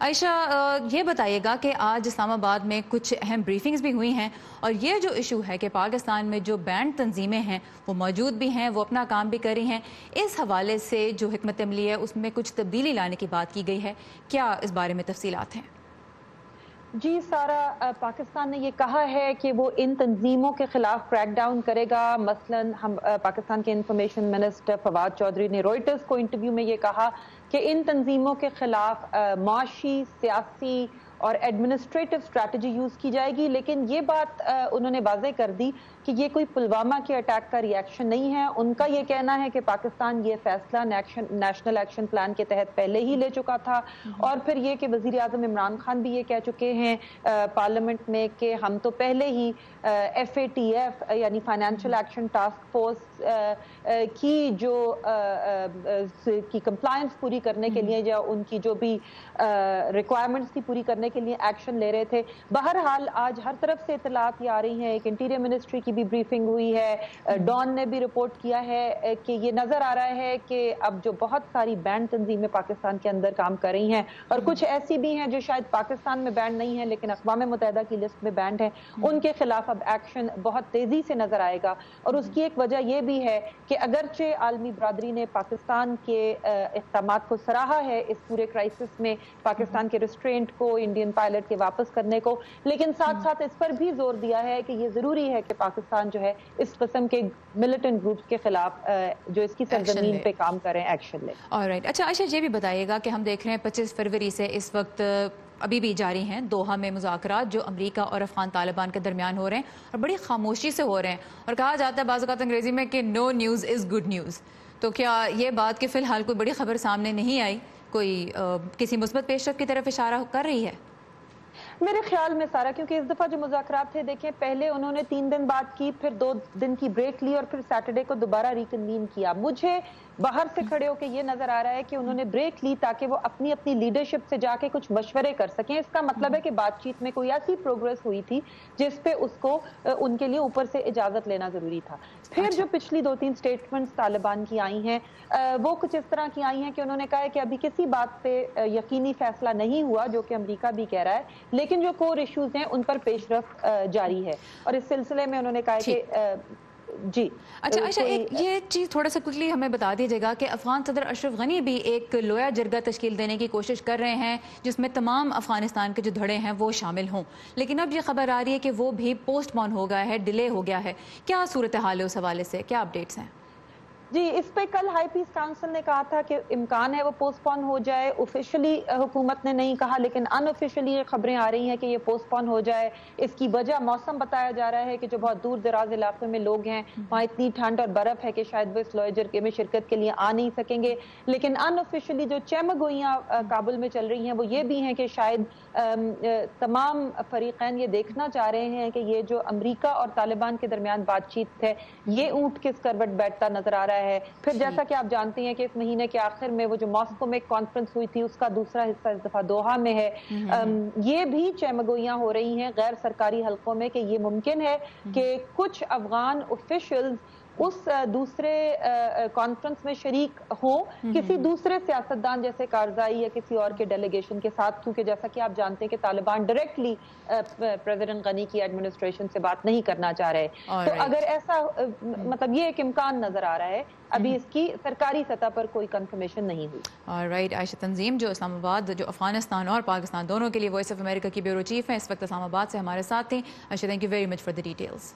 عائشہ یہ بتائیے گا کہ آج اسلام آباد میں کچھ اہم بریفنگز بھی ہوئی ہیں اور یہ جو ایشو ہے کہ پاکستان میں جو بینڈ تنظیمیں ہیں وہ موجود بھی ہیں، وہ اپنا کام بھی کر رہی ہیں، اس حوالے سے جو حکمت عملی ہے اس میں کچھ تبدیلی لانے کی بات کی گئی ہے، کیا اس بارے میں تفصیلات ہیں؟ جی سارا، پاکستان نے یہ کہا ہے کہ وہ ان تنظیموں کے خلاف کریک ڈاؤن کرے گا۔ مثلاً پاکستان کے انفارمیشن منسٹر فواد چودھری نے روئٹرز کو انٹرویو میں یہ کہا کہ ان تنظیموں کے خلاف معاشی، سیاسی اور ایڈمنسٹریٹو اسٹریٹجی یوز کی جائے گی، لیکن یہ بات انہوں نے واضح کر دی کہ یہ کوئی پلوامہ کے اٹیک کا ری ایکشن نہیں ہے۔ ان کا یہ کہنا ہے کہ پاکستان یہ فیصلہ نیشنل ایکشن پلان کے تحت پہلے ہی لے چکا تھا، اور پھر یہ کہ وزیر اعظم عمران خان بھی یہ کہہ چکے ہیں پارلیمنٹ میں کہ ہم تو پہلے ہی FATF یعنی فائنینشیل ایکشن ٹاسک فورس کی جو کی کمپلائنس پوری کرنے کے لیے یا ان کی جو بھی ریکوائرمنٹس تھی پوری کرنے کے لیے ایکشن لے رہے تھے۔ بہرحال آج ہر طرف سے اطلاعات یہ آ رہی ہیں، ایک انٹیریئر منسٹری کی بھی بریفنگ ہوئی ہے، ڈان نے بھی رپورٹ کیا ہے کہ یہ نظر آ رہا ہے کہ اب جو بہت ساری بینڈ تنظیمیں پاکستان کے اندر کام کر رہی ہیں اور کچھ ایسی بھی ہیں جو شاید پاکستان میں بینڈ نہیں ہے لیکن اقوام متحدہ کی لسٹ میں بینڈ ہے، ان کے خلاف اب ایکشن بہت تیزی سے نظر آئے گا۔ اور اس کی ایک وجہ یہ بھی ہے کہ اگرچہ عالمی برادری نے پاکستان کے اقدامات کو سراہا ہے اس پورے کرائسس میں، پاکستان کے ریسٹرینٹ کو، انڈین پائلٹ کے واپس کرنے کو، لیکن ساتھ ساتھ اس پر بھی زور دیا ہے کہ یہ ضروری ہے کہ پاکستان جو ہے اس قسم کے ملیٹنٹ گروپس کے خلاف جو اس کی سرزمین پہ کام کریں ایکشن لے۔ آلرائٹ، اچھا عائشہ یہ بھی بتائیے گا کہ ہم دیکھ رہے ہیں 25 فروری سے اس وقت ابھی بھی جاری ہیں دوحہ میں مذاکرات جو امریکہ اور افغان طالبان کے درمیان ہو رہے ہیں اور بڑی خاموشی سے ہو رہے ہیں، اور کہا جاتا ہے بعض اوقات انگریزی میں کہ نو نیوز از گڈ نیوز، تو کیا یہ بات کہ فی الحال کوئی بڑی خبر سامنے نہیں آئی کوئی کسی مثبت پیش رفت کی طرف اشارہ کر رہی ہے؟ میرے خیال میں سارا، کیونکہ اس دفعہ جو مذاکرات تھے دیکھیں، پہلے انہوں نے 3 دن بعد کی، پھر 2 دن کی بریک لی اور پھر سیٹرڈے کو دوبارہ ریکنوین کیا۔ مجھے باہر سے کھڑے ہو کے یہ نظر آ رہا ہے کہ انہوں نے بریک لی تاکہ وہ اپنی لیڈرشپ سے جا کے کچھ مشورے کر سکیں۔ اس کا مطلب ہے کہ بات چیت میں کوئی ایسی پروگرس ہوئی تھی جس پہ اس کو ان کے لیے اوپر سے اجازت لینا ضروری تھا۔ پھر جو پچھلی 2-3 سٹیٹمنٹس طالبان کی آئی ہیں وہ کچھ اس طرح کی آئی ہیں کہ انہوں نے کہا ہے کہ ابھی کسی بات پہ یقینی فیصلہ نہیں ہوا، جو کہ امریکہ بھی کہہ رہا ہے، لیکن جو کور ایشوز ہیں ان پر پیش رفت جاری ہے، اور اس سلسلے میں انہوں نے کہا کہ جی۔ اچھا عائشہ، ایک یہ چیز تھوڑا سا کوئکلی ہمیں بتا دیجیے گا کہ افغان صدر اشرف غنی بھی ایک لویا جرگہ تشکیل دینے کی کوشش کر رہے ہیں جس میں تمام افغانستان کے جو دھڑے ہیں وہ شامل ہوں، لیکن اب یہ خبر آ رہی ہے کہ وہ بھی پوسٹ پون ہو گیا ہے، ڈیلے ہو گیا ہے، کیا صورتحال ہے اس حوالے سے، کیا اپڈیٹس ہیں؟ جی، اس پہ کل ہائی پیس کاؤنسل نے کہا تھا کہ امکان ہے وہ پوسٹ پون ہو جائے، آفیشلی حکومت نے نہیں کہا لیکن ان آفیشلی یہ خبریں آ رہی ہیں کہ یہ پوسٹ پون ہو جائے۔ اس کی وجہ موسم بتایا جا رہا ہے کہ جو بہت دور دراز علاقوں میں لوگ ہیں وہاں اتنی ٹھنڈ اور برف ہے کہ شاید وہ اس لوئے جرگے میں شرکت کے لیے آ نہیں سکیں گے، لیکن ان آفیشلی جو چمگوئیاں کابل میں چل رہی ہیں وہ یہ بھی ہیں کہ شاید تمام فریقین یہ دیکھنا چاہ رہے ہیں کہ یہ جو امریکہ اور طالبان کے درمیان بات چیت ہے یہ اونٹ کس کروٹ بیٹھتا نظر آ رہا ہے۔ پھر جیسا کہ آپ جانتے ہیں کہ اس مہینے کے آخر میں وہ جو ماسکو میں ایک کانفرنس ہوئی تھی اس کا دوسرا حصہ اس دفعہ دوحہ میں ہے، یہ بھی چمگوئیاں ہو رہی ہیں غیر سرکاری حلقوں میں کہ یہ ممکن ہے کہ کچھ افغان آفیشلز اس دوسرے کانفرنس میں شریک ہوں کسی دوسرے سیاستدان جیسے کارزائی یا کسی اور کے ڈیلیگیشن کے ساتھ، کیونکہ جیسا کہ آپ جانتے ہیں کہ طالبان ڈائریکٹلی پریزیڈنٹ غنی کی ایڈمنسٹریشن سے بات نہیں کرنا چاہ رہے، تو اگر ایسا مطلب یہ ایک امکان نظر آ رہا ہے، ابھی اس کی سرکاری سطح پر کوئی کنفرمیشن نہیں ہوئی۔ آلرائٹ، عائشہ تنظیم جو اسلام آباد جو افغانستان اور پاکستان دونوں کے لیے وائس آف امریکہ کی بیورو چیف ہیں اس وقت اسلام آباد سے ہمارے ساتھ تھیں۔ Ayesha, thank you very much for the details.